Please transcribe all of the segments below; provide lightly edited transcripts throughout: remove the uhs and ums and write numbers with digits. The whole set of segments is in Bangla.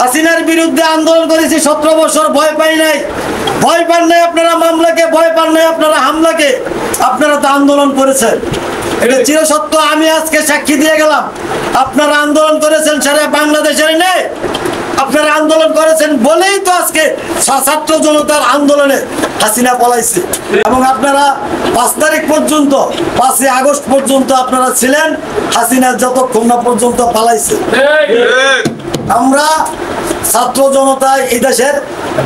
হাসিনার বিরুদ্ধে আন্দোলন করেছি 17 বছর, ভয় পাই নাই। ভয় পান নাই আপনারা মামলাকে, ভয় পান নাই আপনারা হামলাকে। আপনারা তো আন্দোলন করেছেন, এটা চিরসত্য। আমি আজকে সাক্ষী দিয়ে গেলাম, আপনারা আন্দোলন করেছেন সারা বাংলাদেশের নেই। আপনারা আন্দোলন করেছেন বলেই তো আজকে ছাত্র জনতার আন্দোলনে হাসিনা পলাইছে। এবং আপনারা 5 তারিখ পর্যন্ত, 5 আগস্ট পর্যন্ত আপনারা ছিলেন, হাসিনা যতক্ষণ না পর্যন্ত পালাইছে। আমরা ছাত্র জনতায় এই দেশের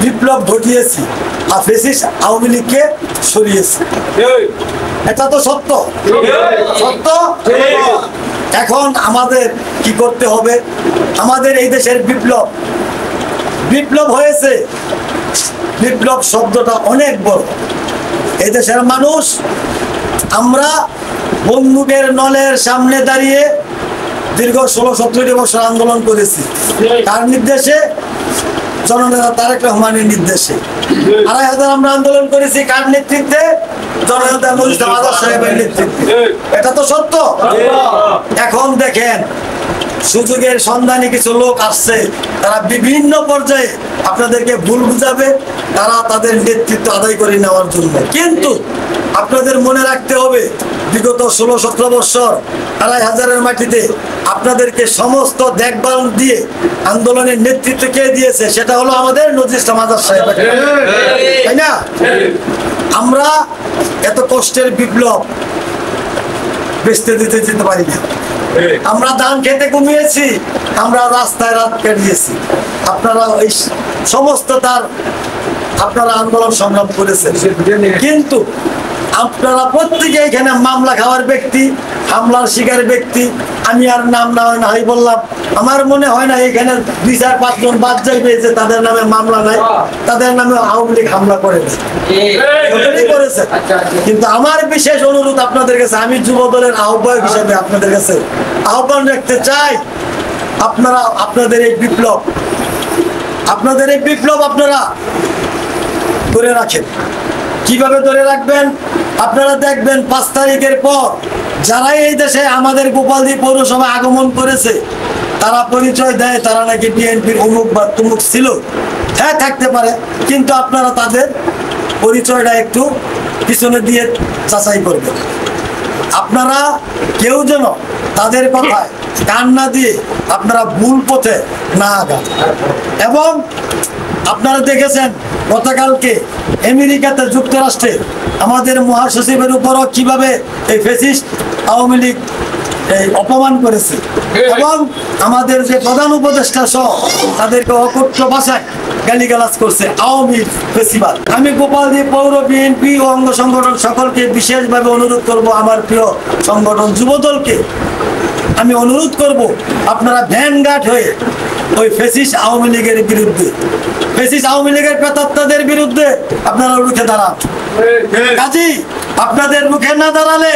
বিপ্লব ঘটিয়েছি, আর ফ্যাসিস্ট আওয়ামী লীগকে সরিয়েছি। এটা তো সত্য, সত্য। এখন আমাদের কি করতে হবে? আমাদের এই দেশের বিপ্লব, বিপ্লব হয়েছে। বিপ্লব শব্দটা অনেক বড়। এই দেশের মানুষ, আমরা বন্দুকের নলের সামনে দাঁড়িয়ে দীর্ঘ 16-17 বছর আন্দোলন করেছি। কার নির্দেশে? জননেতা তারেক রহমানের নির্দেশে। 2,500 আমরা আন্দোলন করেছি কার নেতৃত্বে? জননেতা নজরুল আজাদ সাহেবের নেতৃত্বে। এটা তো সত্য। এখন দেখেন, সুযোগের সন্ধানে কিছু লোক আসছে, তারা বিভিন্ন পর্যায়ে আপনাদেরকে ভুল বুঝাবে, তারা তাদের নেতৃত্ব আদায় করে নেওয়ার জন্য। কিন্তু আপনাদের মনে রাখতে হবে, বিগত 16-17 বছর 2,500-এর মাটিতে আপনাদেরকে সমস্ত দেখভাল দিয়ে আন্দোলনের নেতৃত্ব কে দিয়েছে? সেটা হলো আমাদের নজরুল আজাদ সাহেব, তাই না? আমরা এত কষ্টের বিপ্লব বেচতে দিতে যেতে পারি না। আমরা ধান খেতে কমিয়েছি, আমরা রাস্তায় রাত কাটিয়েছি। আপনারা ওই সমস্ত তার আপনারা আন্দোলন সংগ্রাম করেছেন, কিন্তু আপনারা প্রত্যেকে এখানে মামলা খাওয়ার ব্যক্তি, হামলার শিকার ব্যক্তি। আমি আর নাম না হয় না হয় বললাম, আমার মনে হয় না এখানে 2-4-5 জন বাদ যাইবে যে তাদের নামে মামলা নাই, তাদের নামে আওয়ামী লীগ হামলা করেছে। কিন্তু আমার বিশেষ অনুরোধ আপনাদের কাছে, আমি যুব দলের আহ্বায়ক হিসেবে আপনাদের কাছে আহ্বান রাখতে চাই, আপনারা আপনাদের এই বিপ্লব, আপনাদের এই বিপ্লব আপনারা ধরে রাখেন। কিভাবে ধরে রাখবেন? আপনারা দেখবেন 5 তারিখের পর যারা এই দেশে আমাদের গোপালদী পৌরসভা আগমন করেছে, তারা পরিচয় দেয় তারা নাকি বিএনপির অমুক বা তমুক ছিল। হ্যাঁ, থাকতে পারে, কিন্তু আপনারা তাদের পরিচয়টা একটু পিছনে দিয়ে যাচাই করবেন। আপনারা কেউ যেন তাদের কথায় কান না দিয়ে আপনারা ভুল পথে না আগান। এবং আপনারা দেখেছেন গতকালকে আমেরিকাতে, যুক্তরাষ্ট্রে আমাদের মহাসচিবের উপরও কিভাবে এই ফ্যাসিস্ট আওয়ামী লীগ অপমান করেছে, এবং আমাদের যে প্রধান উপদেষ্টা সহ তাদেরকে অকথ্য ভাষায় গালিগালাজ করছে আওয়ামী ফেসিবাদ। আমি গোপালদী পৌর বিএনপি ও অঙ্গ সংগঠন সকলকে বিশেষভাবে অনুরোধ করব, আমার প্রিয় সংগঠন যুবদলকে আমি অনুরোধ করব, আপনারা ভ্যানগার্ড হয়ে ওই ফ্যাসিস্ট আওয়ামী লীগের বিরুদ্ধে, ফ্যাসিস্ট আওয়ামী লীগের প্রেতাত্মাদের বিরুদ্ধে আপনারা রুখে দাঁড়ান। কাজী আপনাদের রুখে না দাঁড়ালে,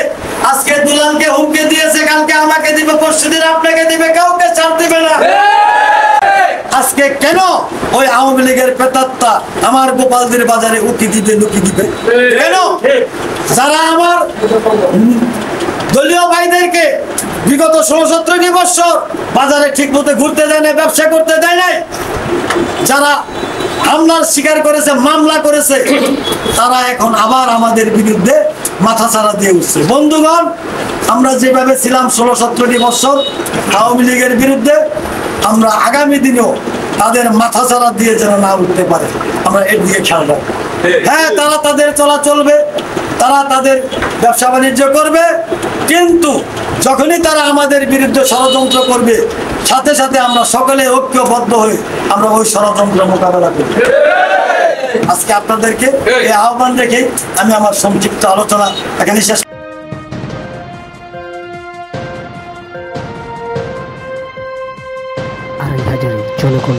আজকে দুলালকে হুমকি দিয়েছে, কালকে আমাকে দিবে, পরশুদিন আপনাকে দিবে, কাউকে ছাড় দিবে না। আজকে কেন ওই আওয়ামী লীগের প্রেতাত্মা আমার গোপালদের বাজারে উকি দিবে, লুকি দিবে কেন? যারা আমার দলীয় ভাইদেরকে বিগত 16-17 বছর বাজারে ঠিক মতো ঘুরতে দেয় নাই, ব্যবসা করতে দেয় নাই, যারা হামলার শিকার করেছে, মামলা করেছে, তারা এখন আবার আমাদের বিরুদ্ধে মাথা ছাড়া দিয়ে উঠছে। বন্ধুগণ, আমরা যেভাবে ছিলাম 16-17 বছর আওয়ামী লীগের বিরুদ্ধে, আমরা আগামী দিনেও তাদের মাথা ছাড়া দিয়ে যেন না উঠতে পারে, আমরা এর দিকে খেয়াল রাখবো। হ্যাঁ, তারা তাদের চলা চলবে, তারা তাদের ব্যবসা বাণিজ্য করবে, কিন্তু যখনই তারা আমাদের বিরুদ্ধে ষড়যন্ত্র করবে, সাথে সাথে আমরা সকলে ঐক্যবদ্ধ হয়ে আমরা ওই ষড়যন্ত্র মোকাবেলা করি। আজকে আপনাদেরকে এই আহ্বান রেখে আমি আমার সংক্ষিপ্ত আলোচনা এখানে শেষ। আড়াই হাজারের জনগণ